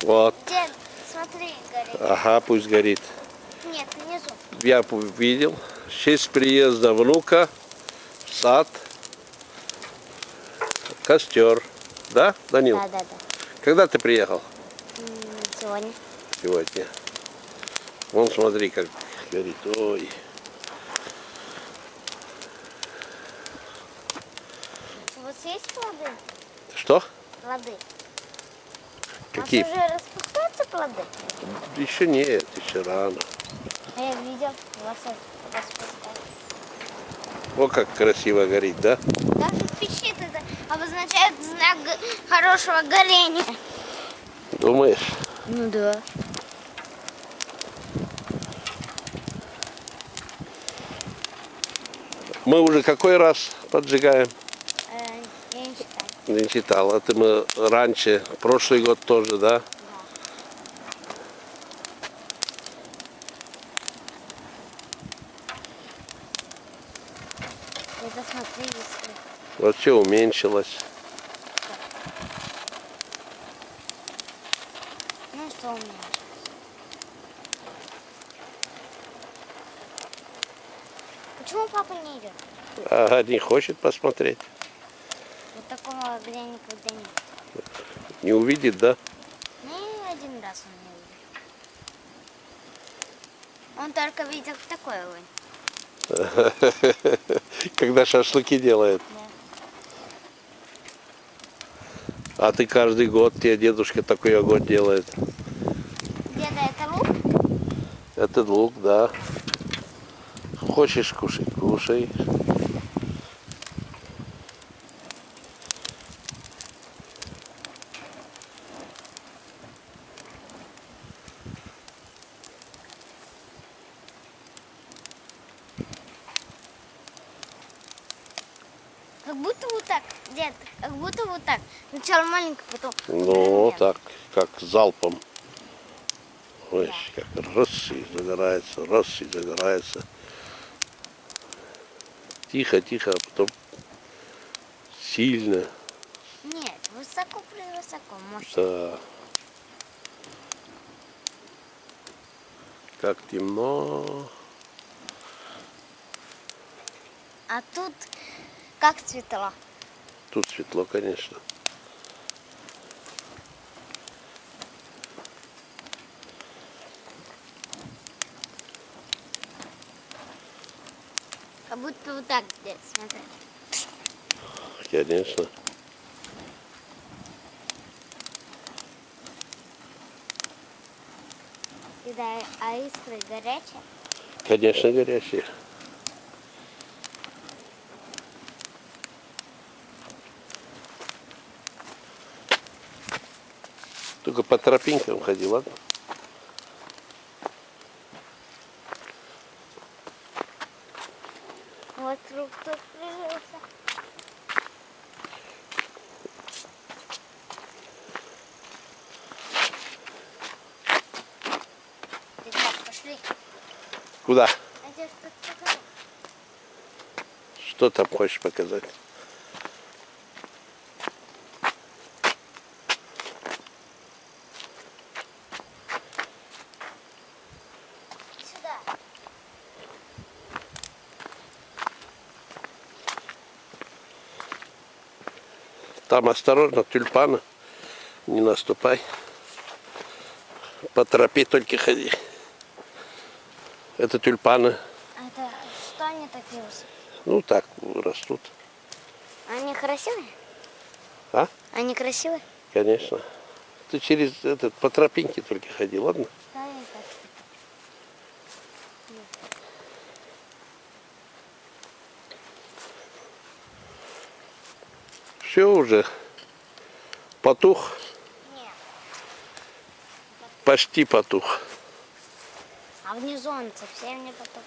Вот. Дед, смотри, горит. Ага, пусть горит. Нет, внизу. Я видел. В честь приезда внука в сад. Костер. Да, Данил? Да. Когда ты приехал? Сегодня. Сегодня. Вон, смотри, как горит. Ой. У вас есть плоды? Что? Плоды. Какие? У вас уже распускаются плоды? Еще нет, еще рано. А я видел, у вас распускаются. О, как красиво горит, да? Даже пищит, это обозначает знак хорошего горения. Думаешь? Ну да. Мы уже какой раз поджигаем? Я не считаю. Не читал. Это мы раньше, прошлый год тоже, да? Это смотри, если... Вообще уменьшилось. Ну что у меня? Почему папа не идет? Ага, не хочет посмотреть. Вот такого огня никогда нет. Не увидит, да? Ни один раз он не увидел. Он только видел такой огонь. Когда шашлыки делает. Да. А ты каждый год, тебе дедушка такой огонь делает. Деда, это лук? Это лук, да. Хочешь кушать, кушай. Как будто вот так, дед, как будто вот так. Сначала маленько, потом... Ну, так, как залпом. Ой, как раз и загорается, раз и загорается. Тихо, тихо, а потом сильно. Нет, высоко, мощно. Да. Как темно. А тут как светло. Тут светло, конечно. Как будто вот так, дед, смотри. Конечно. И да, а искры горячие. Конечно, горячие. Только по тропинкам ходи, ладно? Вот круг тут прижился. Ребят, пошли. Куда? А здесь что-то покажу. Что там хочешь показать? Сюда. Там осторожно, тюльпаны. Не наступай. По тропе только ходи. Это тюльпаны. Это что они такие высокие? Ну так, растут. Они красивые? А? Они красивые? Конечно. Ты через этот, по тропинке только ходи, ладно? Да, я так. Все уже. Потух. Нет. Почти потух. А внизу он совсем не поток.